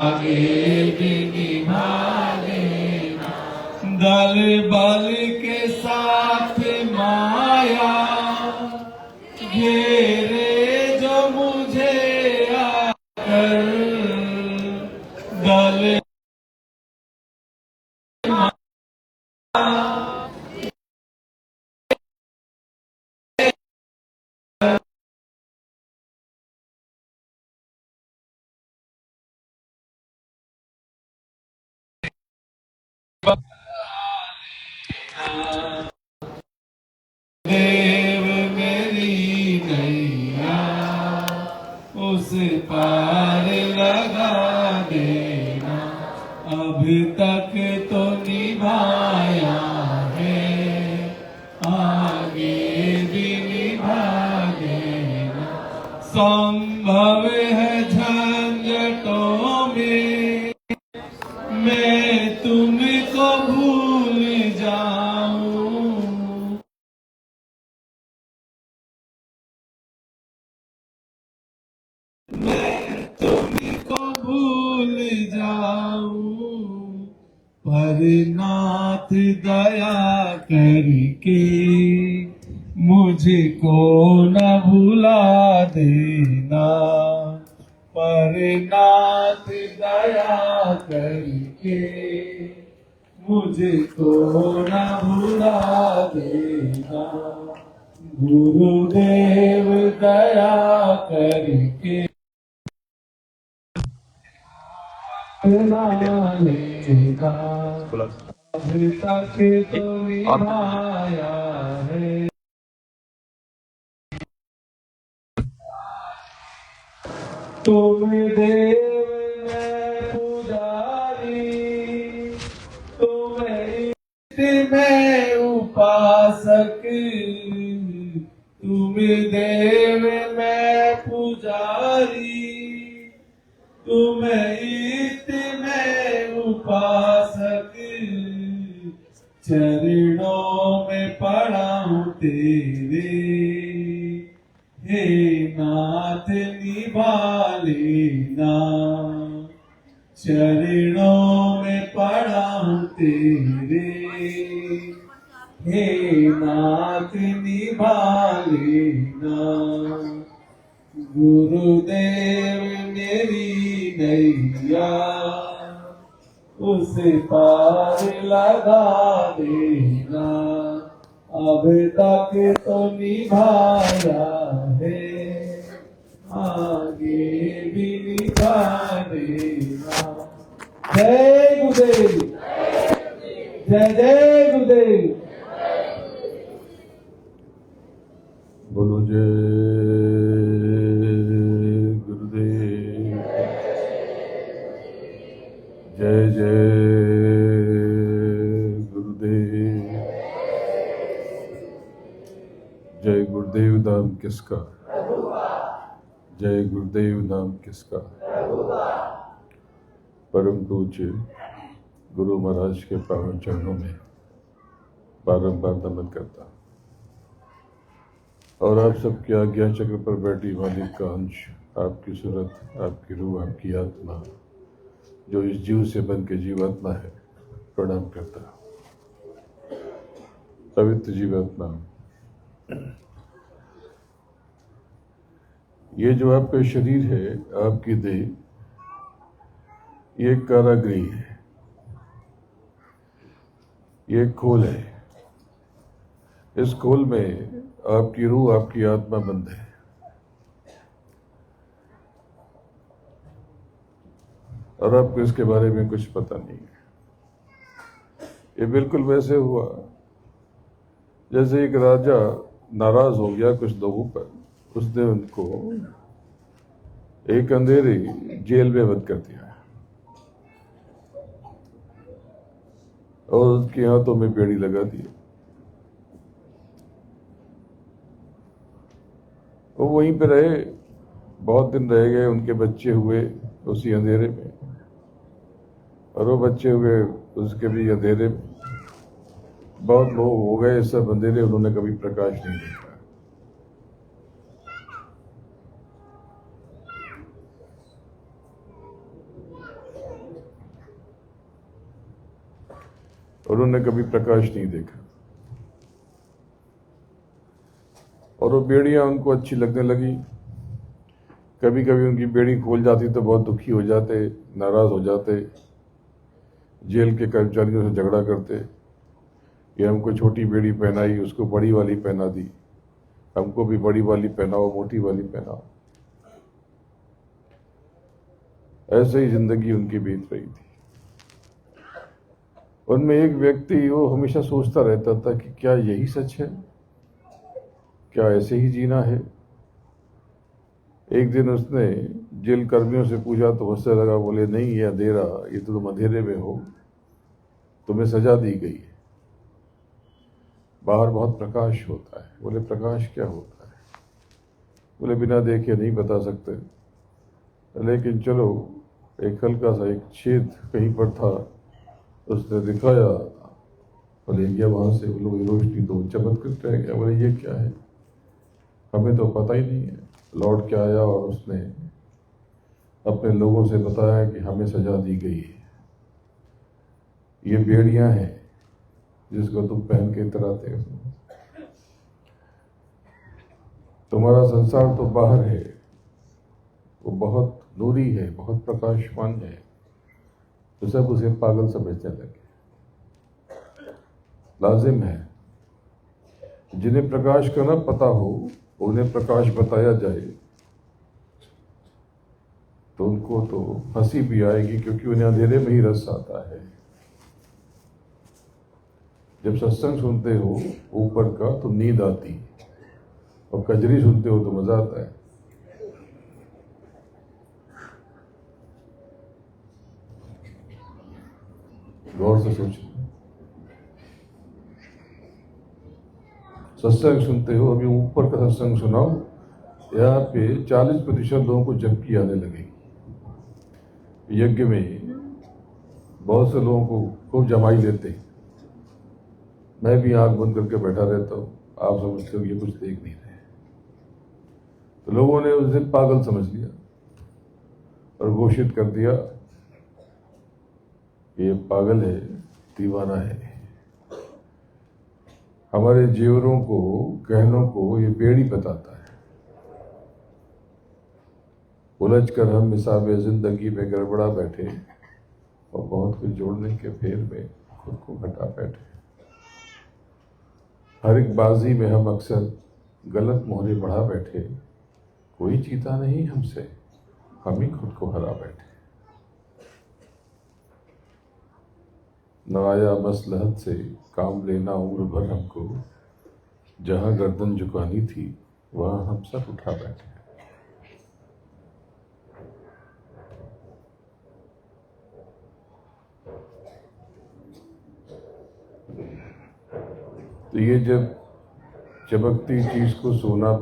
आगे भी निभा लेना। दल बल के साथ माया घेरे जो मुझे आकर, दल देव मेरी नैया उस पार लगा देना। अब तक तो निभाया है, आगे भी निभा देना। संभव है झंझटों में मैं तुमको भूल जाऊं, मैं तुमको भूल जाऊं, पर नाथ दया करके मुझको न भुला देना। पर नाथ दया करके मुझको न भुला देना। गुरुदेव दया करके लेगा, अब तक तो निभाया है। तुम देव मैं पुजारी, तुम इष्ट मैं उपासक। तुम देव मैं पुजारी, तुम इष्ट मैं उपासक। चरणों में पड़ा हूँ तेरे, हे नाथ निभा लेना। चरणों में पड़ा हूँ तेरे, हे नाथ निभा लेना। गुरुदेव मेरी नैया उस पार लगा देना। अब तक तो निभाया है, आगे भी निभा देना। जय गुरुदेव, जय जय गुरुदेव। बोलो जय गुरुदेव, जय जय गुरुदेव। जय गुरुदेव नाम किसका, जय गुरुदेव नाम किसका। परम पूज्य गुरु महाराज के पावन चरणों में बारंबार नमन करता और आप सबकी आज्ञा चक्र पर बैठी मालिक का अंश, आपकी सूरत, आपकी रूह, आपकी आत्मा जो इस जीव से बन के जीवात्मा है, प्रणाम करता। पवित्र जीवात्मा, ये जो आपका शरीर है, आपकी देह, ये एक कारागृह है, ये एक खोल है। इस खोल में आपकी रूह, आपकी आत्मा बंद है। और आपको इसके बारे में कुछ पता नहीं है। ये बिल्कुल वैसे हुआ जैसे एक राजा नाराज हो गया कुछ लोगों पर, उसने उनको एक अंधेरी जेल में बंद कर दिया और उसके हाथों में बेड़ी लगा दी। वो वहीं पे रहे, बहुत दिन रह गए, उनके बच्चे हुए उसी अंधेरे में, और वो बच्चे हुए उसके भी अंधेरे में। बहुत लोग हो गए सब अंधेरे, उन्होंने कभी प्रकाश नहीं देखा। उन्होंने कभी प्रकाश नहीं देखा और वो बेड़ियां उनको अच्छी लगने लगी। कभी कभी उनकी बेड़ी खोल जाती तो बहुत दुखी हो जाते, नाराज हो जाते, जेल के कर्मचारियों से झगड़ा करते। ये हमको छोटी बेड़ी पहनाई, उसको बड़ी वाली पहना दी, हमको भी बड़ी वाली पहनाओ, मोटी वाली पहनाओ। ऐसे ही जिंदगी उनकी बीत रही थी। उनमें एक व्यक्ति वो हमेशा सोचता रहता था कि क्या यही सच है, क्या ऐसे ही जीना है। एक दिन उसने जेल कर्मियों से पूछा तो हंसने लगा, बोले नहीं ये अंधेरा, ये तो तुम अंधेरे में हो, तुम्हें सजा दी गई है, बाहर बहुत प्रकाश होता है। बोले प्रकाश क्या होता है? बोले बिना देखे नहीं बता सकते, लेकिन चलो एक हल्का सा एक छेद कहीं पर था, उसने दिखाया, बोले गया वहां से वो लोग रोशनी तो चमक कर रह गया। बोले ये क्या है, हमें तो पता ही नहीं है। लौट के आया और उसने अपने लोगों से बताया कि हमें सजा दी गई है, ये बेड़ियां हैं जिसको तुम पहन के इतराते हो। तुम्हारा संसार तो बाहर है, वो बहुत नूरी है, बहुत प्रकाशमान है, तो सब उसे पागल समझने लगे। लाजिम है जिन्हें प्रकाश का न पता हो, उन्हें प्रकाश बताया जाए तो उनको तो हंसी भी आएगी, क्योंकि उन्हें अंधेरे में ही रस आता है। जब सत्संग सुनते हो ऊपर का तो नींद आती, और कजरी सुनते हो तो मजा आता है। गौर से सोचो, सत्संग सुनते हो, अभी ऊपर का सत्संग सुनाओ, यहाँ पे 40% लोगों को झपकी आने लगेगी। यज्ञ में बहुत से लोगों को खूब जमाई लेते हैं, मैं भी आंख बंद करके बैठा रहता हूँ, आप समझते हो ये कुछ देख नहीं रहे। तो लोगों ने उस दिन पागल समझ लिया और घोषित कर दिया ये पागल है, दीवाना है। हमारे जेवरों को, गहनों को ये बेड़ी बताता है। उलझ कर हम हिसाब जिंदगी में गड़बड़ा बैठे और बहुत कुछ जोड़ने के फेर में खुद को घटा बैठे। हर एक बाजी में हम अक्सर गलत मोहरे बढ़ा बैठे, कोई जीता नहीं हमसे, हम ही खुद को हरा बैठे। न आया मसलहत से काम लेना उम्र भर हमको, जहां गर्दन झुकानी थी वहां हम सब उठा बैठे। तो ये जब चमकती चीज को सोना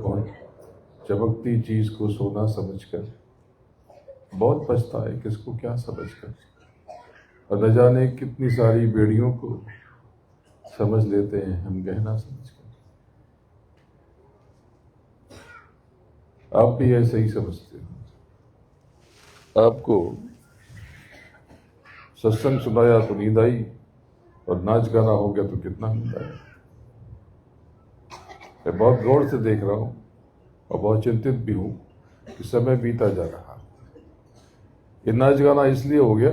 चमकती चीज को सोना समझकर बहुत पछताए किसको क्या समझकर, और न जाने कितनी सारी बेड़ियों को समझ लेते हैं हम गहना समझकर। आप भी ऐसे ही समझते हो। आपको सत्संग सुनाया तो नींद आई, और नाच गाना हो गया तो कितना नींद आया। मैं बहुत गौर से देख रहा हूं और बहुत चिंतित भी हूं कि समय बीता जा रहा। ये नाच गाना इसलिए हो गया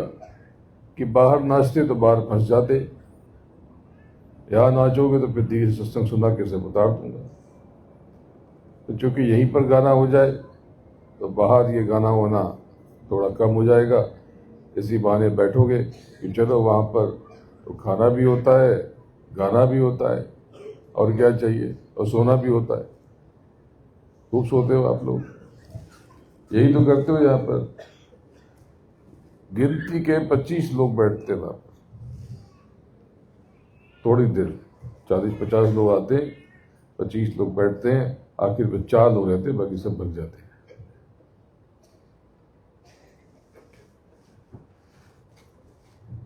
कि बाहर नाचते तो बाहर फंस जाते, यहाँ नाचोगे तो फिर धीरे सत्संग सुना के सब उतार दूंगा। तो चूंकि यहीं पर गाना हो जाए तो बाहर ये गाना होना थोड़ा कम हो जाएगा। इसी बहाने बैठोगे कि चलो वहाँ पर तो खाना भी होता है, गाना भी होता है, और क्या चाहिए, और सोना भी होता है। खूब सोते हो आप लोग, यही तो करते हो। यहाँ पर गिनती के 25 लोग बैठते वहां पर, थोड़ी देर 40-50 लोग आते, 25 लोग बैठते हैं, आखिर में 4 लोग रहते, बाकी सब भग जाते हैं।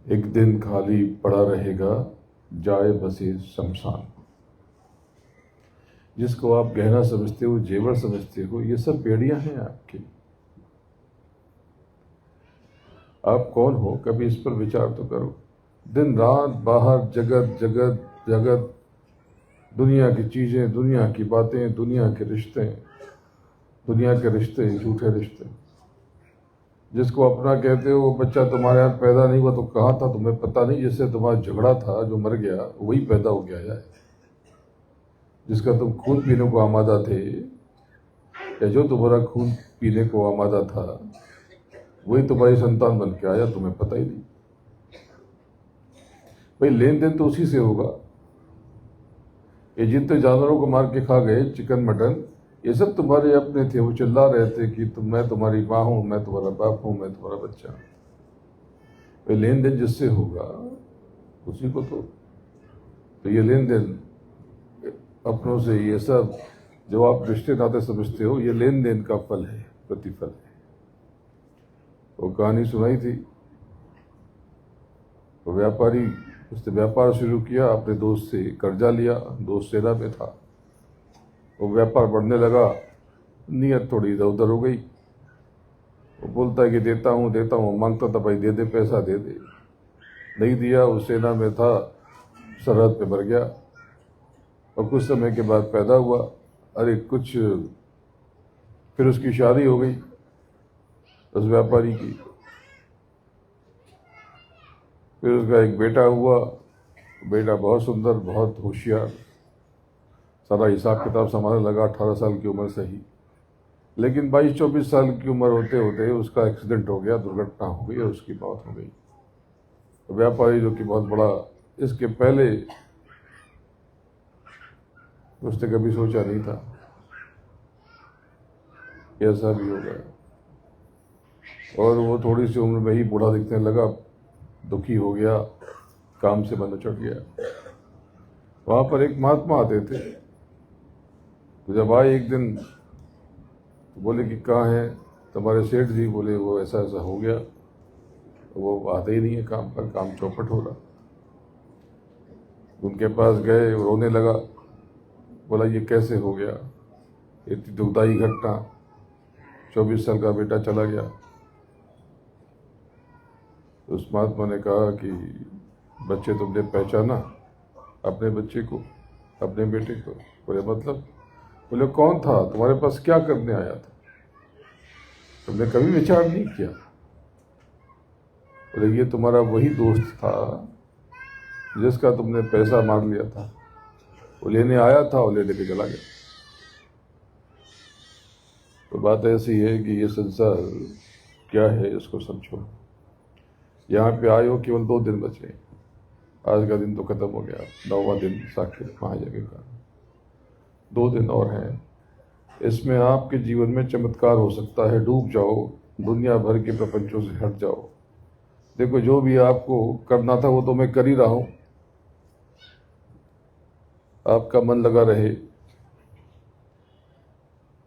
एक दिन खाली पड़ा रहेगा, जाए बसे शमशान। जिसको आप गहना समझते हो, जेवर समझते हो, ये सब बेड़ियां हैं आपकी। आप कौन हो, कभी इस पर विचार तो करो। दिन रात बाहर जगत जगत जगत, दुनिया की चीजें, दुनिया की बातें, दुनिया के रिश्ते, दुनिया के रिश्ते, झूठे रिश्ते। जिसको अपना कहते हो वो बच्चा तुम्हारे यहाँ पैदा नहीं हुआ तो कहाँ था तुम्हें पता नहीं, जिससे तुम्हारा झगड़ा था, जो मर गया वही पैदा हो गया है। जिसका तुम खून पीने को आमादा थे, या जो तुम्हारा खून पीने को आमादा था, वही तुम्हारी संतान बन के आया, तुम्हें पता ही नहीं। भाई लेन देन तो उसी से होगा। ये जितने जानवरों को मार के खा गए, चिकन मटन, ये सब तुम्हारे अपने थे। वो चिल्ला रहे थे कि मैं तुम्हारी माँ हूं, मैं तुम्हारा बाप हूं, मैं तुम्हारा बच्चा हूं। भाई लेन देन जिससे होगा उसी को तो ये लेन देन अपनों से, ये सब जो आप रिश्ते नाते समझते हो, ये लेन देन का फल है, प्रतिफल है। वो कहानी सुनाई थी, वो व्यापारी, उसने व्यापार शुरू किया, अपने दोस्त से कर्जा लिया, दोस्त सेना में था। वो व्यापार बढ़ने लगा, नीयत थोड़ी इधर उधर हो गई। वो बोलता है कि देता हूँ, मांगता था भाई दे दे, पैसा दे दे, नहीं दिया। वो सेना में था, सरहद पे मर गया। और कुछ समय के बाद पैदा हुआ, फिर उसकी शादी हो गई उस व्यापारी की। फिर उसका एक बेटा हुआ, बेटा बहुत सुंदर, बहुत होशियार, सारा हिसाब किताब संभालने लगा 18 साल की उम्र से ही। लेकिन 22-24 साल की उम्र होते होते उसका एक्सीडेंट हो गया, दुर्घटना हो गई और उसकी मौत हो गई। व्यापारी जो कि बहुत बड़ा, इसके पहले उसने कभी सोचा नहीं था कि ऐसा भी होगा। और वो थोड़ी सी उम्र में ही बूढ़ा दिखने लगा, दुखी हो गया, काम से मन उचट गया। वहां पर एक महात्मा आते थे, तो जब आए एक दिन तो बोले कि कहाँ है तुम्हारे सेठ जी? बोले वो ऐसा ऐसा हो गया, वो आते ही नहीं है काम पर, काम चौपट हो रहा। उनके पास गए, रोने लगा, बोला ये कैसे हो गया, इतनी दुखदाई घटना, 24 साल का बेटा चला गया। उस महात्मा ने कहा कि बच्चे तुमने पहचाना अपने बच्चे को, अपने बेटे को? बोले मतलब? बोले कौन था, तुम्हारे पास क्या करने आया था, तुमने कभी विचार नहीं किया? बोले ये तुम्हारा वही दोस्त था जिसका तुमने पैसा मार लिया था, वो लेने आया था और ले लेके चला गया। तो बात ऐसी है कि ये संसार क्या है, इसको समझो। यहाँ पे आए हो, केवल 2 दिन बचे, आज का दिन तो खत्म हो गया, 9वां दिन साकेत महायज्ञ का। 2 दिन और हैं, इसमें आपके जीवन में चमत्कार हो सकता है। डूब जाओ, दुनिया भर के प्रपंचों से हट जाओ। देखो जो भी आपको करना था वो तो मैं कर ही रहा हूं, आपका मन लगा रहे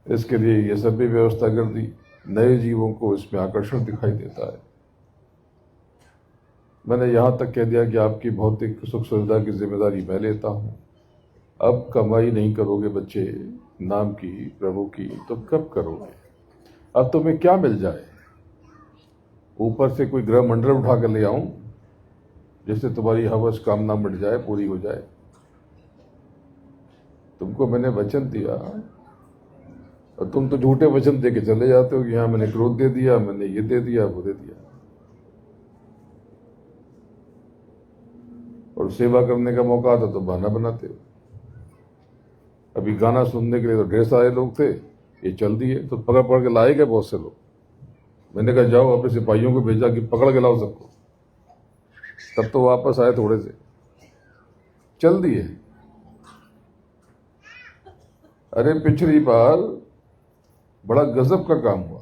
इसके लिए ये सब भी व्यवस्था कर दी। नए जीवों को इसमें आकर्षण दिखाई देता है। मैंने यहां तक कह दिया कि आपकी भौतिक सुख सुविधा की जिम्मेदारी मैं लेता हूं। अब कमाई नहीं करोगे बच्चे नाम की, प्रभु की, तो कब करोगे? अब तुम्हें क्या मिल जाए? ऊपर से कोई ग्रह मंडल उठा कर ले आऊं जिससे तुम्हारी हवस कामना मिट जाए, पूरी हो जाए? तुमको मैंने वचन दिया और तुम तो झूठे वचन दे के चले जाते हो कि हाँ मैंने क्रोध दे दिया, मैंने ये दे दिया, वो दे दिया। और सेवा करने का मौका आता तो बहाना बनाते हो। अभी गाना सुनने के लिए तो ढेर सारे लोग थे, ये चल दिए तो पकड़ पकड़ के लाए गए बहुत से लोग। मैंने कहा जाओ, अपने सिपाहियों को भेजा कि पकड़ के लाओ सबको। तब तो वापस आए थोड़े से, चल दिए। अरे पिछली बार बड़ा गजब का काम हुआ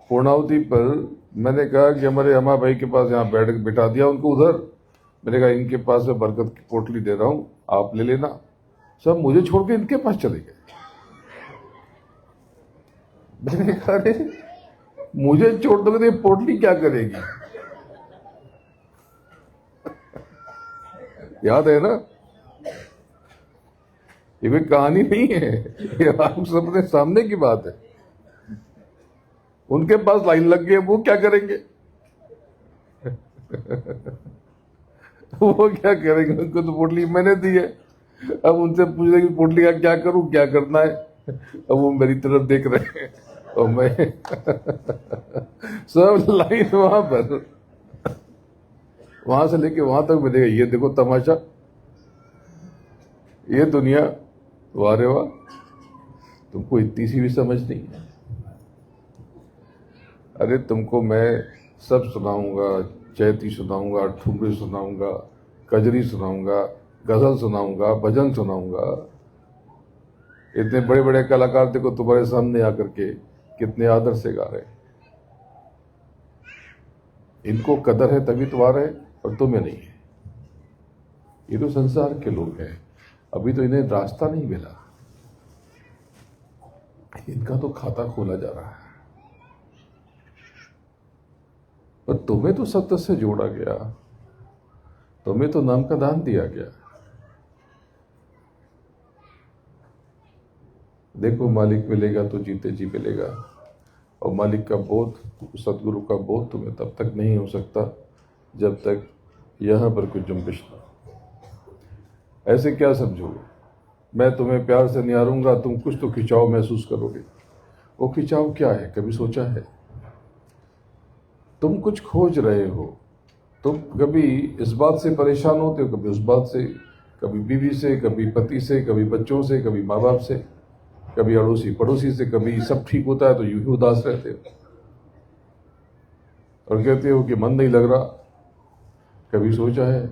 पूर्णावती पर। मैंने कहा कि हमारे अम्मा भाई के पास यहाँ बिठा दिया उनको उधर। मैंने कहा इनके पास मैं बरकत की पोटली दे रहा हूं, आप ले लेना। सब मुझे छोड़ के इनके पास चले गए। मैंने कहा अरे मुझे छोड़ दोगे तो ये पोटली क्या करेगी? याद है ना? ये कोई कहानी नहीं है, ये आप सबने सामने की बात है। उनके पास लाइन लग गई, वो क्या करेंगे? वो क्या करेंगे, उनको तो पोटली मैंने दी है। अब उनसे पूछ रहे कि पोटली का क्या करूं, क्या करना है। अब वो मेरी तरफ देख रहे हैं और मैं सब लाइन वहां पर, वहां से लेके वहां तक मिलेगा। ये देखो तमाशा, ये दुनिया, वाह रे वाह, तुमको इतनी सी भी समझ नहीं है। अरे तुमको मैं सब सुनाऊंगा, चैती सुनाऊंगा, ठुमरी सुनाऊंगा, कजरी सुनाऊंगा, गजल सुनाऊंगा, भजन सुनाऊंगा। इतने बड़े बड़े कलाकार देखो तुम्हारे सामने आकर के कितने आदर से गा रहे। इनको कदर है तभी तो आ रहे और तुम्हें नहीं है। ये तो संसार के लोग हैं, अभी तो इन्हें रास्ता नहीं मिला, इनका तो खाता खोला जा रहा है। पर तुम्हें तो सत्य से जोड़ा गया, तुम्हें तो नाम का दान दिया गया। देखो मालिक मिलेगा तो जीते जी मिलेगा, और मालिक का बोध, सदगुरु का बोध तुम्हें तब तक नहीं हो सकता जब तक यहां पर कुछ जुम्बिश ना हो। ऐसे क्या समझोगे, मैं तुम्हें प्यार से निहारूंगा, तुम कुछ तो खिंचाव महसूस करोगे। वो खिंचाव क्या है, कभी सोचा है? तुम कुछ खोज रहे हो, तुम कभी इस बात से परेशान होते हो, कभी उस बात से, कभी बीवी से, कभी पति से, कभी बच्चों से, कभी माँ बाप से, कभी अड़ोसी पड़ोसी से। कभी सब ठीक होता है तो यूं ही उदास रहते हो और कहते हो कि मन नहीं लग रहा। कभी सोचा है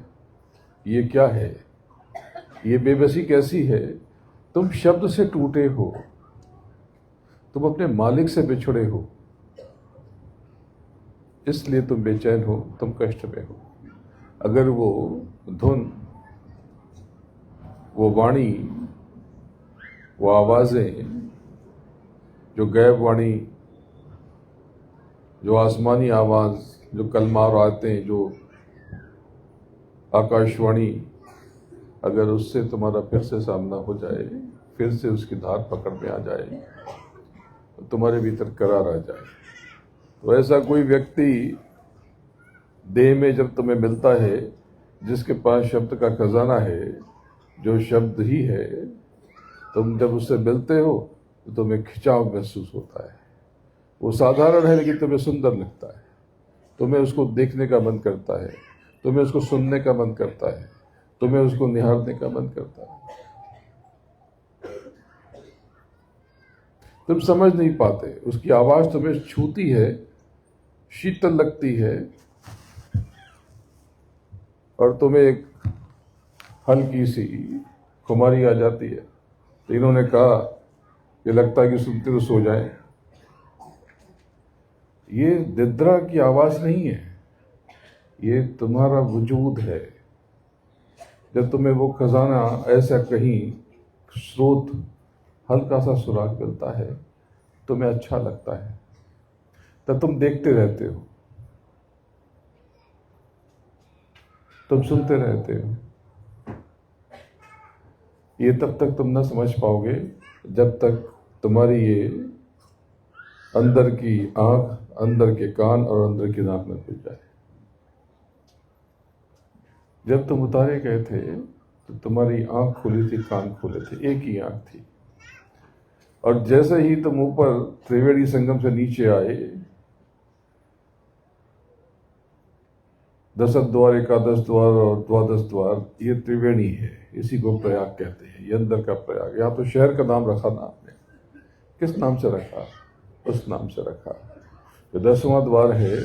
ये क्या है, ये बेबसी कैसी है? तुम शब्द से टूटे हो, तुम अपने मालिक से बिछड़े हो, इसलिए तुम बेचैन हो, तुम कष्ट में हो। अगर वो धुन, वो वाणी, वो आवाजें, जो गैब वाणी, जो आसमानी आवाज, जो कलमार आते, जो आकाशवाणी, अगर उससे तुम्हारा फिर से सामना हो जाए, फिर से उसकी धार पकड़ में आ जाए, तो तुम्हारे भीतर करार आ जाए। तो ऐसा कोई व्यक्ति देह में जब तुम्हें मिलता है जिसके पास शब्द का खजाना है, जो शब्द ही है, तुम जब उससे मिलते हो तो तुम्हें खिंचाव महसूस होता है। वो साधारण है लेकिन तुम्हें सुंदर लगता है, तुम्हें उसको देखने का मन करता है, तुम्हें उसको सुनने का मन करता है, तुम्हें उसको निहारने का मन करता है। तुम समझ नहीं पाते, उसकी आवाज तुम्हें छूती है, शीतल लगती है, और तुम्हें एक हल्की सी खुमारी आ जाती है। तो इन्होंने कहा कि लगता है कि सुनते तो सो जाए। ये निद्रा की आवाज नहीं है, ये तुम्हारा वजूद है। जब तुम्हें वो खजाना ऐसा कहीं स्रोत, हल्का सा सुराग मिलता है, तुम्हें अच्छा लगता है, तब तुम देखते रहते हो, तुम सुनते रहते हो। ये तब तक तुम ना समझ पाओगे जब तक तुम्हारी ये अंदर की आंख, अंदर के कान और अंदर की नाक न खुल जाए। जब तुम उतारे गए थे तो तुम्हारी आंख खुली थी, कान खुले थे, एक ही आंख थी। और जैसे ही तुम ऊपर त्रिवेणी संगम से नीचे आए, 10 द्वार, 11 द्वार और 12 द्वार, ये त्रिवेणी है, इसी को प्रयाग कहते हैं। ये अंदर का प्रयाग। यहाँ तो शहर का नाम रखा ना आपने, किस नाम से रखा? उस नाम से रखा। जो 10वां द्वार है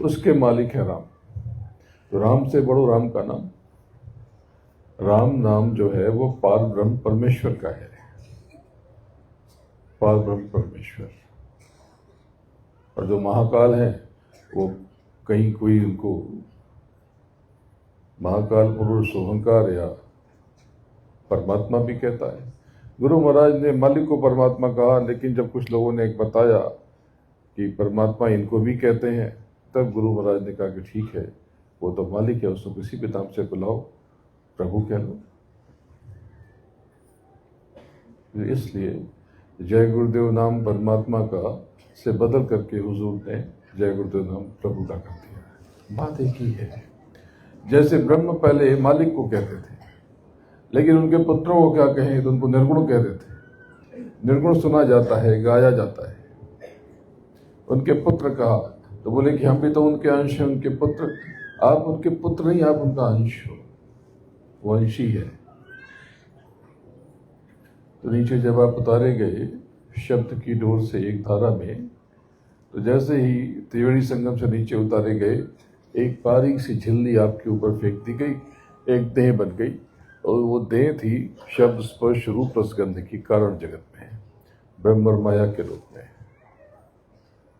उसके मालिक है राम। तो राम से बड़ो राम का नाम। राम नाम जो है वो पार ब्रह्म परमेश्वर का है, पार ब्रह्म परमेश्वर। और जो महाकाल है वो कहीं कोई उनको महाकाल पुरुष ओंकार या परमात्मा भी कहता है। गुरु महाराज ने मालिक को परमात्मा कहा, लेकिन जब कुछ लोगों ने एक बताया कि परमात्मा इनको भी कहते हैं, तब गुरु महाराज ने कहा कि ठीक है, वो तो मालिक है, उसको किसी भी नाम से बुलाओ, प्रभु कह लो। इसलिए जय गुरुदेव नाम परमात्मा का से बदल करके हुजूर ने जय गुरुदेव नाम प्रभु का कर दिया। बात एक ही है। जैसे ब्रह्म पहले मालिक को कहते थे, लेकिन उनके पुत्रों को क्या कहें तो उनको निर्गुण कहते थे। निर्गुण सुना जाता है, गाया जाता है। उनके पुत्र कहा तो बोले कि हम भी तो उनके अंश हैं, उनके पुत्र। आप उनके पुत्र नहीं, आप उनका अंश हो, वो अंशी है। तो नीचे जब आप उतारे गए शब्द की डोर से एक धारा में, तो जैसे ही त्रिवेणी संगम से नीचे उतारे गए, एक बारीक सी झिल्ली आपके ऊपर फेंक दी गई, एक देह बन गई, और वो देह थी शब्द स्पर्श रूप रसगंध की कारण जगत में, ब्रह्म और माया के रूप में।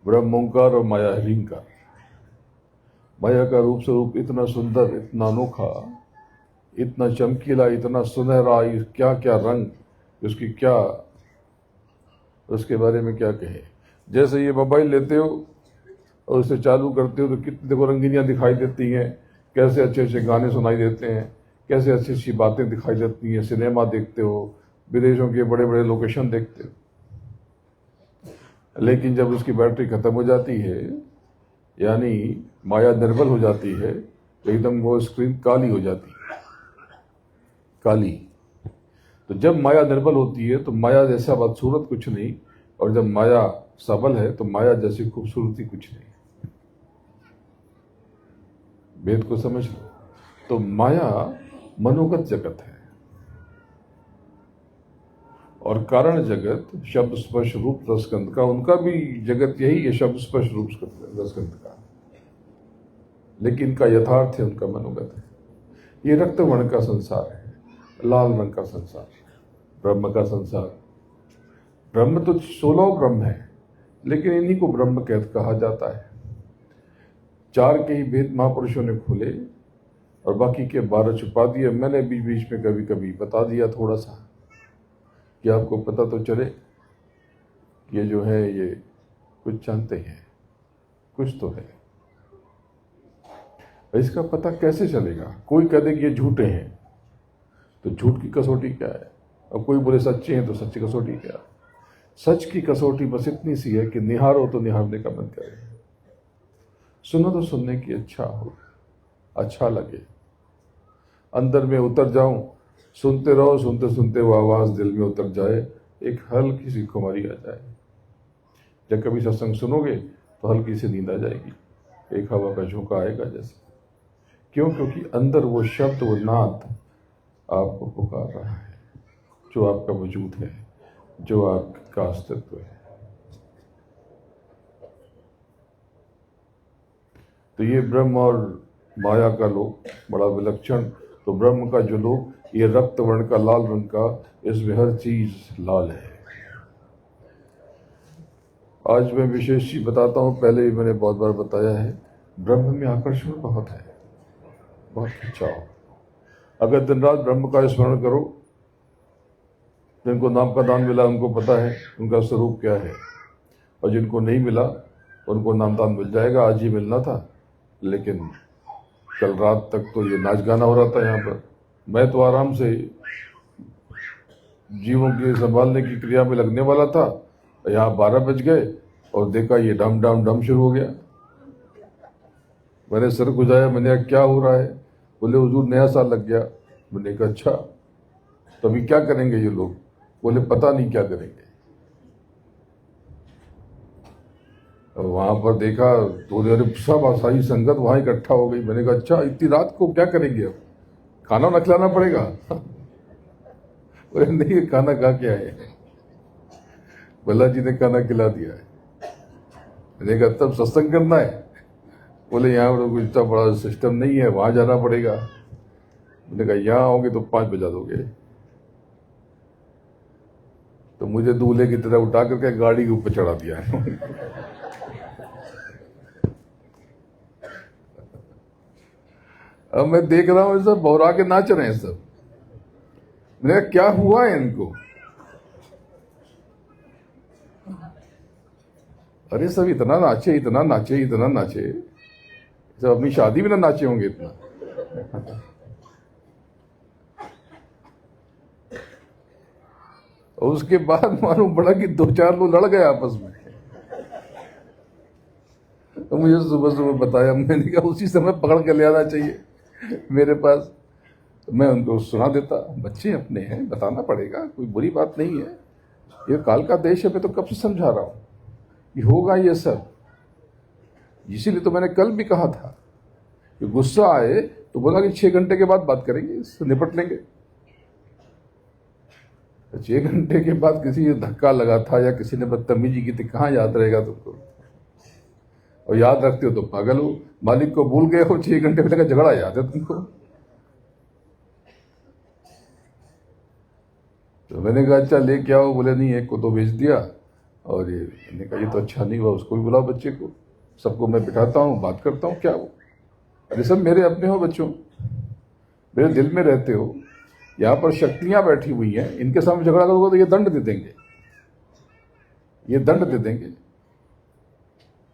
ब्रह्म ओंकार और माया ह्रींकार। माया का रूप स्वरूप इतना सुंदर, इतना अनोखा, इतना चमकीला, इतना सुनहरा, क्या क्या रंग, उसकी क्या, उसके बारे में क्या कहे। जैसे ये मोबाइल लेते हो और उसे चालू करते हो तो कितनी देखो रंगीनियाँ दिखाई देती हैं, कैसे अच्छे अच्छे गाने सुनाई देते हैं, कैसे अच्छी अच्छी बातें दिखाई देती हैं। सिनेमा देखते हो, विदेशों के बड़े बड़े लोकेशन देखते हो, लेकिन जब उसकी बैटरी खत्म हो जाती है, यानी माया निर्बल हो जाती है, तो एकदम वो स्क्रीन काली हो जाती है, काली। तो जब माया निर्बल होती है तो माया जैसा बदसूरत कुछ नहीं, और जब माया सबल है तो माया जैसी खूबसूरती कुछ नहीं। वेद को समझ लो। तो माया मनोगत जगत है, और कारण जगत शब्द स्पर्श रूप रसगंध का, उनका भी जगत यही है, शब्द स्पर्श रूप रसगंध का, लेकिन इनका यथार्थ है, उनका मनोगत है। ये रक्त वर्ण का संसार है, लाल रंग का संसार, ब्रह्म का संसार। ब्रह्म तो 16 ब्रह्म है, लेकिन इन्हीं को ब्रह्म कहा जाता है। 4 के ही भेद महापुरुषों ने खोले और बाकी के 12 छुपा दिए। मैंने बीच बीच में कभी कभी बता दिया थोड़ा सा, कि आपको पता तो चले ये जो है ये कुछ जानते हैं, कुछ तो है। इसका पता कैसे चलेगा? कोई कह दे कि ये झूठे हैं, तो झूठ की कसौटी क्या है? और कोई बोले सच्चे हैं, तो सच की कसौटी क्या है? सच की कसौटी बस इतनी सी है कि निहारो तो निहारने का मन करे, सुनो तो सुनने की अच्छा हो, अच्छा लगे, अंदर में उतर जाऊं, सुनते रहो, सुनते सुनते वो आवाज दिल में उतर जाए, एक हल्की सी खुमारी आ जाए। जब कभी सत्संग सुनोगे तो हल्की सी नींद आ जाएगी, एक हवा का झोंका आएगा जैसे। क्यों? क्योंकि अंदर वो शब्द, वो नाद आपको पुकार रहा है, जो आपका वजूद है, जो आपका अस्तित्व है। तो ये ब्रह्म और माया का लोक बड़ा विलक्षण। तो ब्रह्म का जो लोक, ये रक्त वर्ण का, लाल रंग का, इसमें हर चीज लाल है। आज मैं विशेष चीज बताता हूँ, पहले भी मैंने बहुत बार बताया है, ब्रह्म में आकर्षण बहुत है, बहुत खिंचाव। अगर दिन रात ब्रह्म का स्मरण करो, जिनको नाम का दान मिला उनको पता है उनका स्वरूप क्या है, और जिनको नहीं मिला उनको नाम दान मिल जाएगा। आज ही मिलना था, लेकिन कल रात तक तो ये नाच गाना हो रहा था यहाँ पर। मैं तो आराम से जीवों के संभालने की क्रिया में लगने वाला था, यहाँ 12 बज गए और देखा ये डम डम डम शुरू हो गया। मैंने सर खुजाया, मैंने कहा क्या हो रहा है? बोले हुजूर नया साल लग गया। मैंने कहा अच्छा, तो अभी क्या करेंगे ये लोग? बोले पता नहीं क्या करेंगे। और वहां पर देखा तो सब सारी संगत वहां इकट्ठा हो गई। मैंने कहा अच्छा, इतनी रात को क्या करेंगे? अब खाना न खिलाना पड़ेगा? बोले नहीं, खाना खा के आए, भल्ला जी ने खाना खिला दिया है। मैंने कहा तब सत्संग करना है? बोले यहाँ पर कुछ इतना बड़ा सिस्टम नहीं है, वहां जाना पड़ेगा। मैंने कहा यहाँ आओगे तो 5 बजा दोगे। तो मुझे दूल्हे की तरह उठा करके गाड़ी के ऊपर चढ़ा दिया है। अब मैं देख रहा हूं सब बौरा के नाच रहे हैं सब। मैंने कहा क्या हुआ है इनको? अरे सब इतना नाचे, इतना नाचे, इतना नाचे, सब अपनी शादी में ना नाचे होंगे इतना। और उसके बाद मालूम पड़ा कि 2-4 लोग लड़ गए आपस में। तो मुझे सुबह सुबह बताया, मैंने कहा उसी समय पकड़ के ले आना चाहिए मेरे पास, तो मैं उनको सुना देता। बच्चे अपने हैं, बताना पड़ेगा, कोई बुरी बात नहीं है, ये काल का देश है। मैं तो कब से समझा रहा हूँ कि होगा ये सब। इसीलिए तो मैंने कल भी कहा था कि गुस्सा आए तो बोला कि 6 घंटे के बाद बात करेंगे, इससे निपट लेंगे। 6 घंटे के बाद किसी ने धक्का लगा था या किसी ने बदतमीजी की थी, कहाँ याद रहेगा तुमको? और याद रखते हो तो पागल हो, मालिक को भूल गए हो, 6 घंटे पहले का झगड़ा याद है तुमको। तो मैंने कहा अच्छा लेके आओ, बोले नहीं एक को तो भेज दिया। और ये मैंने कहा ये तो अच्छा नहीं हुआ, उसको भी बुलाओ बच्चे को, सबको मैं बिठाता हूँ, बात करता हूँ, क्या हो। अरे सब मेरे अपने हो बच्चों, मेरे दिल में रहते हो, यहाँ पर शक्तियां बैठी हुई हैं, इनके सामने झगड़ा करोगे तो ये दंड दे देंगे, ये दंड दे देंगे।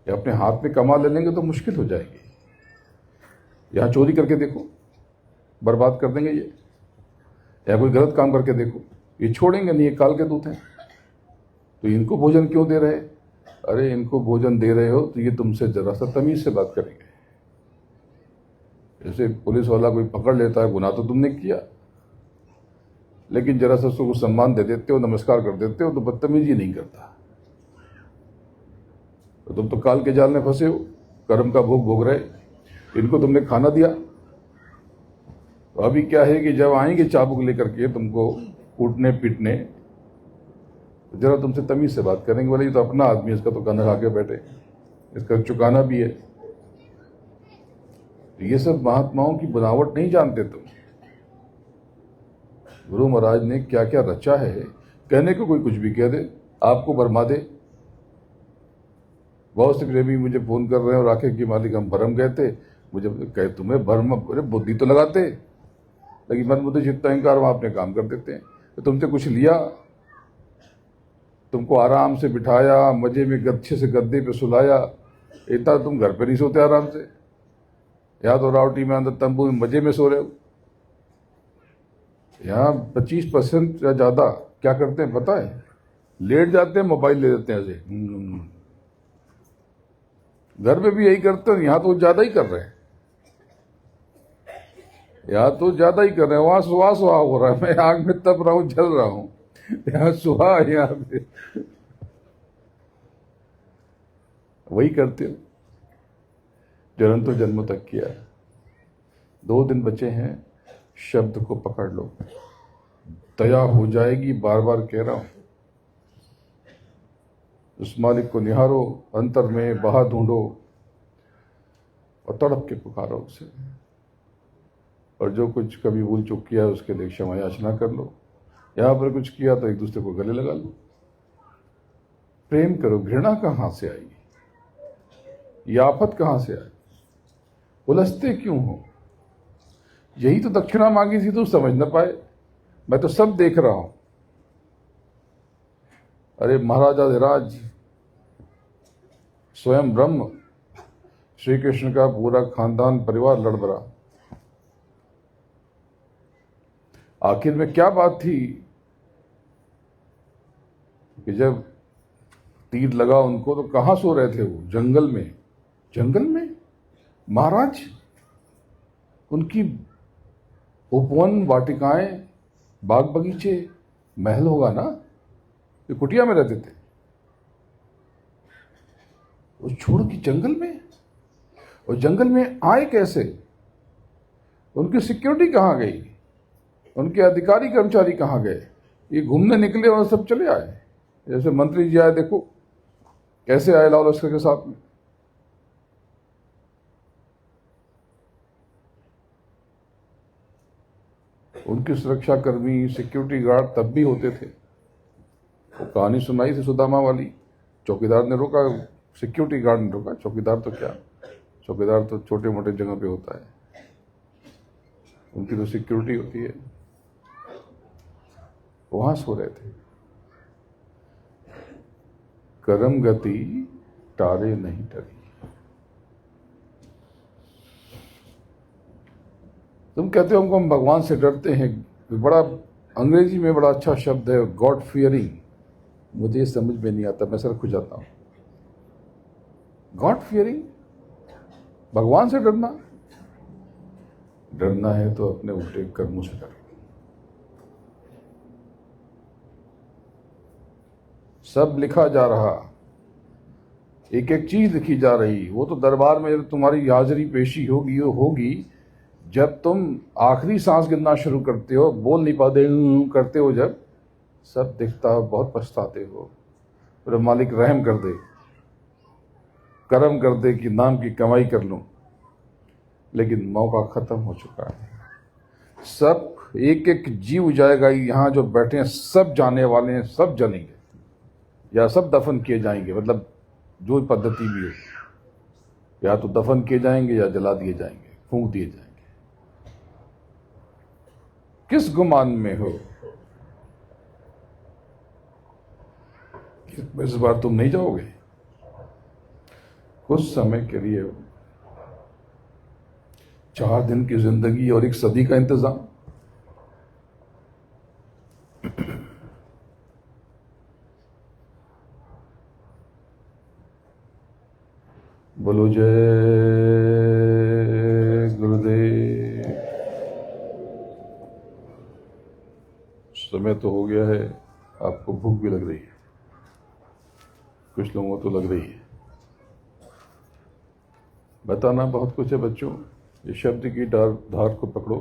ये अपने हाथ में कमा ले लेंगे तो मुश्किल हो जाएगी। यहाँ चोरी करके देखो, बर्बाद कर देंगे ये, या कोई गलत काम करके देखो, ये छोड़ेंगे नहीं, ये काल के दूत हैं। तो इनको भोजन क्यों दे रहे? अरे इनको भोजन दे रहे हो तो ये तुमसे जरा सा तमीज से बात करेंगे। जैसे पुलिस वाला कोई पकड़ लेता है, गुनाह तो तुमने किया, लेकिन जरा सा उसको सम्मान दे देते हो, नमस्कार कर देते हो, तो बदतमीजी नहीं करता। तो तुम तो काल के जाल में फंसे हो, कर्म का भोग भोग रहे। इनको तुमने खाना दिया, तो अभी क्या है कि जब आएंगे चाबुक लेकर के तुमको कूटने पीटने, तो जरा तुमसे तमीज से बात करेंगे, बोले ये तो अपना आदमी, इसका तो खाना खा के बैठे, इसका चुकाना भी है। तो ये सब महात्माओं की बनावट नहीं जानते तुम। गुरु महाराज ने क्या क्या रचा है, कहने को कोई कुछ भी कह दे, आपको भरमा दे। बहुत से प्रेमी मुझे फोन कर रहे हैं, और आखिर की मालिक हम भरम गए थे, मुझे कहे तुम्हें भरम, अरे बुद्धि तो लगाते, लेकिन मन बुद्धि चित्त अहंकार वहां अपने काम कर देते हैं। तो तुमसे कुछ लिया, तुमको आराम से बिठाया, मजे में अच्छे से गद्दे पे सुलाया, इतना तुम घर पे नहीं सोते आराम से, या तो रावटी में अंदर तंबू में मजे में सो रहे हो। यहाँ 25% या ज्यादा क्या करते हैं पता है? लेट जाते हैं, मोबाइल ले लेते हैं ऐसे। घर में भी यही करते हैं, यहाँ तो ज्यादा ही कर रहे हैं, यहाँ तो ज्यादा ही कर रहे हैं। वहां सुहा सुहा हो रहा है, मैं आग में तप रहा हूं, जल रहा हूं, यहाँ सुहा, यहाँ पे वही करते हो। जन्म तो जन्म तक किया, 2 दिन बचे हैं, शब्द को पकड़ लो, दया हो जाएगी। बार बार कह रहा हूं, उस मालिक को निहारो, अंतर में बहा ढूंढो और तड़प के पुकारो उसे। और जो कुछ कभी भूल चूक किया उसके लिए क्षमा याचना कर लो। यहां पर कुछ किया तो एक दूसरे को गले लगा लो, प्रेम करो। घृणा कहां से आई, ये आफत कहां से आई, उलझते क्यों हो? यही तो दक्षिणा मांगी थी, तो समझ न पाए। मैं तो सब देख रहा हूं। अरे महाराजा धीराज, स्वयं ब्रह्म श्री कृष्ण का पूरा खानदान परिवार लड़ बड़ा। आखिर में क्या बात थी कि जब तीर लगा उनको, तो कहां सो रहे थे वो? जंगल में। जंगल में महाराज, उनकी उपवन वाटिकाएं, बाग बगीचे, महल होगा ना, ये कुटिया में रहते थे। वो छोड़ के जंगल में, और जंगल में आए कैसे? उनकी सिक्योरिटी कहां गई? उनके अधिकारी कर्मचारी कहां गए? ये घूमने निकले और सब चले आए। जैसे मंत्री जी आए, देखो कैसे आए लाल लश्कर के साथ में। उनके सुरक्षा कर्मी, सिक्योरिटी गार्ड तब भी होते थे। वो कहानी सुनाई थी सुदामा वाली, चौकीदार ने रोका, सिक्योरिटी गार्ड ने रोका। चौकीदार तो क्या, चौकीदार तो छोटे मोटे जगह पे होता है, उनकी तो सिक्योरिटी होती है। वहां सो रहे थे। करम गति टारे नहीं टरी। तुम कहते हो हमको, हम भगवान से डरते हैं, बड़ा अंग्रेजी में बड़ा अच्छा शब्द है गॉड फियरिंग। मुझे समझ में नहीं आता, मैं सर खुजाता हूं। गॉड फियरिंग भगवान से डरना है तो अपने उल्टे कर्मों से डरो। सब लिखा जा रहा, एक एक चीज लिखी जा रही। वो तो दरबार में जब तुम्हारी हाजिरी पेशी होगी वो होगी जब तुम आखिरी सांस गिनना शुरू करते हो, बोल नहीं पाते करते हो, जब सब दिखता हो, बहुत पछताते हो। फिर मालिक रहम कर दे, करम कर दे कि नाम की कमाई कर लूं, लेकिन मौका खत्म हो चुका है। सब एक एक जीव जाएगा। यहाँ जो बैठे हैं सब जाने वाले हैं, सब जलेंगे या सब दफन किए जाएंगे, मतलब जो पद्धति भी हो, या तो दफन किए जाएंगे या जला दिए जाएंगे, फूंक दिए जाएंगे। किस गुमान में हो? इस बार तुम नहीं जाओगे। कुछ समय के लिए 4 दिन की जिंदगी और 1 सदी का इंतजाम। बोलो जय गुरुदेव। समय तो हो गया है, आपको भूख भी लग रही है, कुछ लोगों को तो लग रही है। बताना बहुत कुछ है बच्चों। ये शब्द की धार को पकड़ो।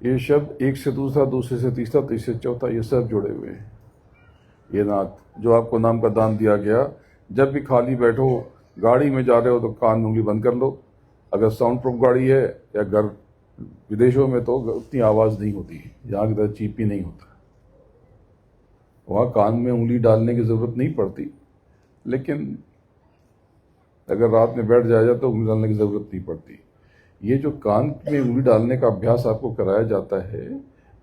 ये शब्द एक से दूसरा, दूसरे से तीसरा, तीसरे से चौथा, ये सब जुड़े हुए हैं। ये नाथ जो आपको नाम का दान दिया गया, जब भी खाली बैठो, गाड़ी में जा रहे हो तो कान में उंगली बंद कर लो। अगर साउंड प्रूफ गाड़ी है या घर, विदेशों में तो उतनी आवाज़ नहीं होती, यहाँ की तरह चीपी नहीं होता, वहाँ कान में उंगली डालने की ज़रूरत नहीं पड़ती। लेकिन अगर रात में बैठ जाया जाए तो उंगली डालने की ज़रूरत नहीं पड़ती। ये जो कान में उंगली डालने का अभ्यास आपको कराया जाता है,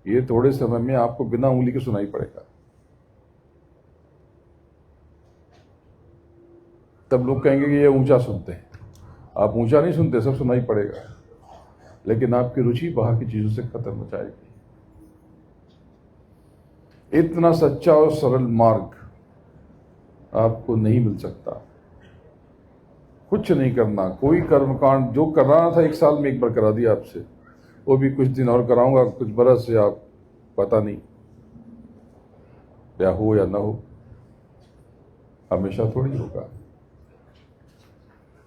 ये थोड़े समय में आपको बिना उंगली के सुनाई पड़ेगा। तब लोग कहेंगे कि ये ऊंचा सुनते हैं। आप ऊंचा नहीं सुनते, सब सुनाई पड़ेगा, लेकिन आपकी रुचि बाहर की चीजों से खत्म हो जाएगी। इतना सच्चा और सरल मार्ग आपको नहीं मिल सकता। कुछ नहीं करना, कोई कर्मकांड जो कराना था 1 साल में एक बार करा दिया आपसे, वो भी कुछ दिन और कराऊंगा, कुछ बरस से आप पता नहीं, या हो या ना हो, हमेशा थोड़ी होगा।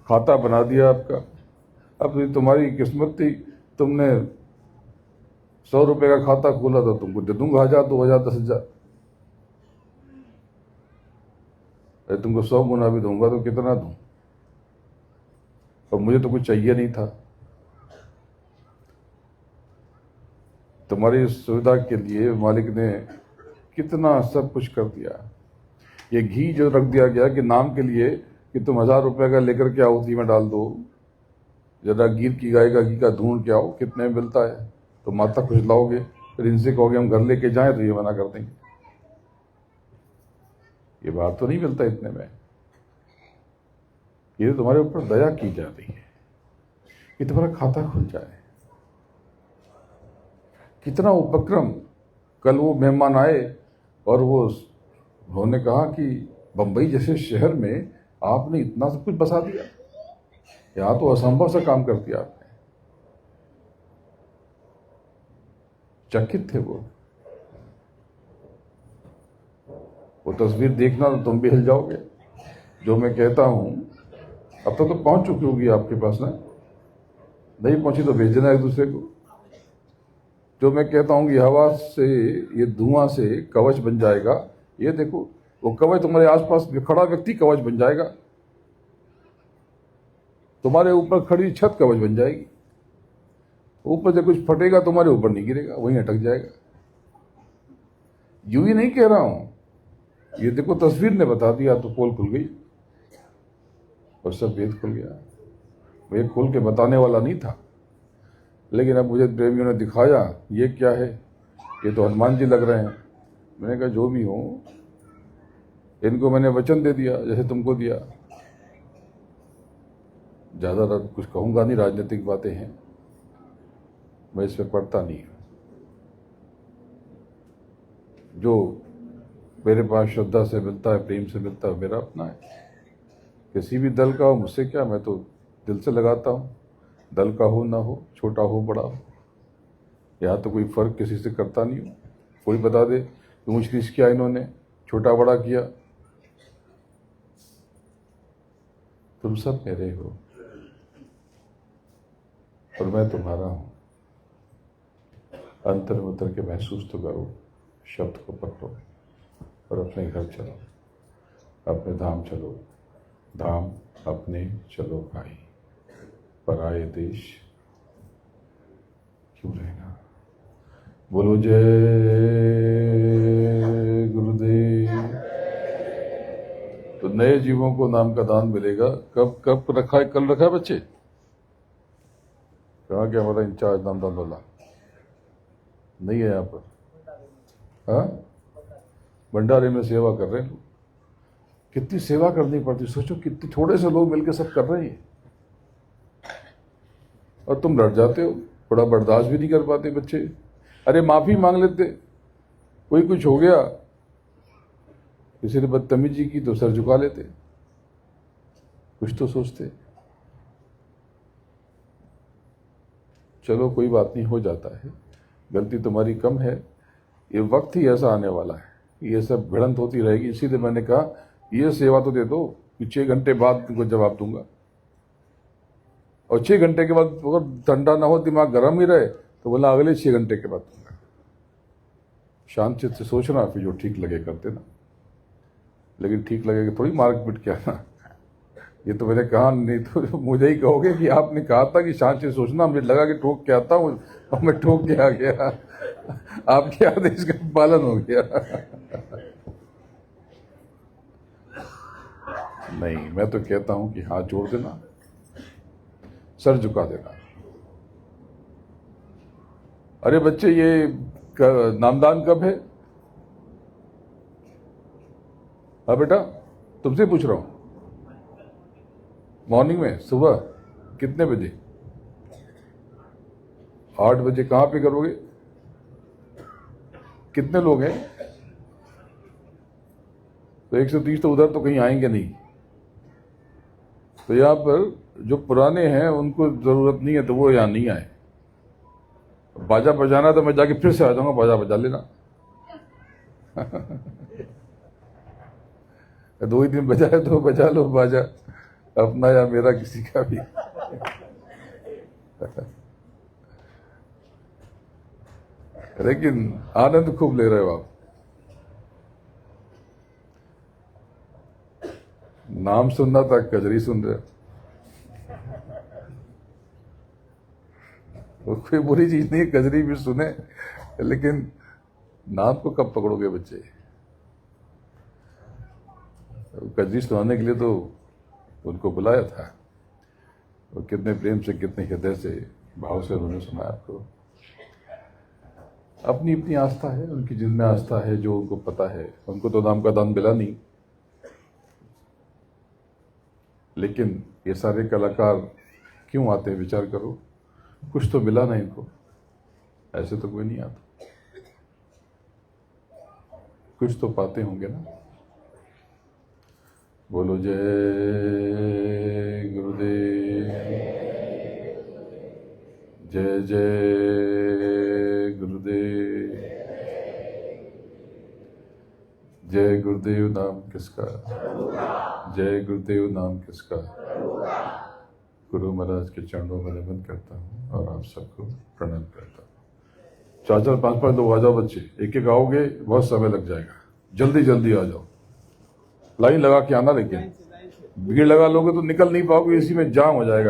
खाता बना दिया आपका, अब ये तुम्हारी किस्मत थी, तुमने 100 रुपए का खाता खोला तो तुमको दे दूंगा 1000, 2000, 10,000। तुमको 100 गुना भी दूंगा तो कितना दूं? और मुझे तो कुछ चाहिए नहीं था। तुम्हारी सुविधा के लिए मालिक ने कितना सब कुछ कर दिया। ये घी जो रख दिया गया कि नाम के लिए कि तुम 1000 रुपए का लेकर के आउती में डाल दो, जरा गिर की गाय का घी का ढूंढ के आओ, कितने में मिलता है, तो माता खुश लाओगे। फिर इनसे कहोगे हम घर लेके जाएं तो ये मना कर देंगे। ये बात तो नहीं मिलता इतने में। ये तुम्हारे ऊपर दया की जा रही है कि तुम्हारा खाता खुल जाए। कितना उपक्रम। कल वो मेहमान आए और वो उन्होंने कहा कि बंबई जैसे शहर में आपने इतना सब कुछ बसा दिया, यहां तो असंभव सा काम कर दिया आपने। चकित थे वो तस्वीर देखना तो तुम भी हिल जाओगे। जो मैं कहता हूं, अब तो पहुंच चुकी होगी आपके पास ना, नहीं पहुंची तो भेज देना एक दूसरे को। जो मैं कहता हूं कि हवा से, ये धुआं से कवच बन जाएगा, ये देखो वो कवच तुम्हारे आसपास खड़ा व्यक्ति कवच बन जाएगा, तुम्हारे ऊपर खड़ी छत कवच बन जाएगी। ऊपर से कुछ फटेगा तुम्हारे ऊपर नहीं गिरेगा, वहीं अटक जाएगा। यूं ही नहीं कह रहा हूं, ये देखो तस्वीर ने बता दिया तो पोल खुल गई और सब वेद खुल गया। मैं खोल के बताने वाला नहीं था, लेकिन अब मुझे प्रेमियों ने दिखाया, ये क्या है, ये तो हनुमान जी लग रहे हैं। मैंने कहा जो भी हो, इनको मैंने वचन दे दिया जैसे तुमको दिया। ज्यादा कुछ कहूंगा नहीं, राजनीतिक बातें हैं, मैं इस पर पढ़ता नहीं। जो मेरे पास श्रद्धा से मिलता है, प्रेम से मिलता है, मेरा अपना है। किसी भी दल का हो, मुझसे क्या, मैं तो दिल से लगाता हूँ, दल का हो ना हो, छोटा हो बड़ा हो, यहाँ तो कोई फर्क किसी से करता नहीं हूँ। कोई बता दे ऊंच नीच किया इन्होंने, छोटा बड़ा किया, तुम सब मेरे हो और मैं तुम्हारा हूं। अंतर में उतर के महसूस तो करो, शब्द को पकड़ो और अपने घर चलो, अपने धाम चलो, धाम अपने चलो भाई, पराये देश क्यों रहना। बोलो जय गुरुदेव। तो नए जीवों को नाम का दान मिलेगा। कब कब रखा है? कल रखा है बच्चे? कहाँ गया हमारा इंचार्ज नामदान वाला? नहीं है यहाँ पर। हाँ, भंडारे में सेवा कर रहे हैं। कितनी सेवा करनी पड़ती, सोचो कितने थोड़े से लोग मिलकर सब कर रहे हैं और तुम डर जाते हो, बड़ा बर्दाश्त भी नहीं कर पाते बच्चे। अरे माफी मांग लेते, कोई कुछ हो गया, किसी ने बदतमीजी की तो सर झुका लेते, कुछ तो सोचते। चलो कोई बात नहीं, हो जाता है, गलती तुम्हारी कम है। ये वक्त ही ऐसा आने वाला है, ये सब भिड़ंत होती रहेगी। इसीलिए मैंने कहा ये सेवा तो दे दो कि 6 घंटे बाद तुमको जवाब दूंगा, और 6 घंटे के बाद अगर ठंडा ना हो, दिमाग गर्म ही रहे, तो बोला अगले 6 घंटे के बाद दूंगा। शांत चित्त से सोचना, फिर जो ठीक लगे करते ना, लेकिन ठीक लगेगा थोड़ी मार्क पीट के आना। ये तो मैंने कहा, नहीं तो मुझे ही कहोगे कि आपने कहा था कि शांत से सोचना, मुझे लगा कि ठोक के आता हूँ और मैं ठोक के आ गया, आपके आदेश का पालन हो गया। नहीं, मैं तो कहता हूं कि हाथ जोड़ देना, सर झुका देना। अरे बच्चे, ये नामदान कब है? हाँ बेटा, तुमसे पूछ रहा हूं। मॉर्निंग में, सुबह कितने बजे? 8 बजे। कहां पे करोगे? कितने लोग हैं? तो 130 तो उधर तो कहीं आएंगे नहीं। तो यहाँ पर जो पुराने हैं उनको जरूरत नहीं है, तो वो यहाँ नहीं आए। बाजा बजाना तो मैं जाके फिर से आ जाऊंगा, बाजा बजा लेना। 2 ही दिन बजा है तो बजा लो बाजा, अपना या मेरा, किसी का भी। लेकिन आनंद खूब ले रहे हो आप। नाम सुनना था, कजरी सुन रहे। वो कोई बुरी चीज नहीं है, कजरी भी सुने, लेकिन नाम को कब पकड़ोगे बच्चे? कजरी सुनाने के लिए तो उनको बुलाया था, वो कितने प्रेम से, कितने हृदय से, भाव से उन्होंने सुनाया आपको। अपनी अपनी आस्था है, उनकी जिनमें आस्था है, जो उनको पता है। उनको तो नाम का दान मिला नहीं, लेकिन ये सारे कलाकार क्यों आते हैं, विचार करो। कुछ तो मिला ना इनको, ऐसे तो कोई नहीं आता, कुछ तो पाते होंगे ना। बोलो जय गुरुदेव, जय जय गुरुदेव। जय गुरुदेव नाम किसका? जय गुरुदेव नाम किसका? गुरु महाराज के चरणों में नमन करता हूँ और आप सबको प्रणाम करता हूँ। 4-4, 5-5 लोग आ जाओ बच्चे, एक एक आओगे बहुत समय लग जाएगा, जल्दी जल्दी आ जाओ, लाइन लगा के आना। लेकिन भीड़ लगा लोगे तो निकल नहीं पाओगे, इसी में जाम हो जाएगा।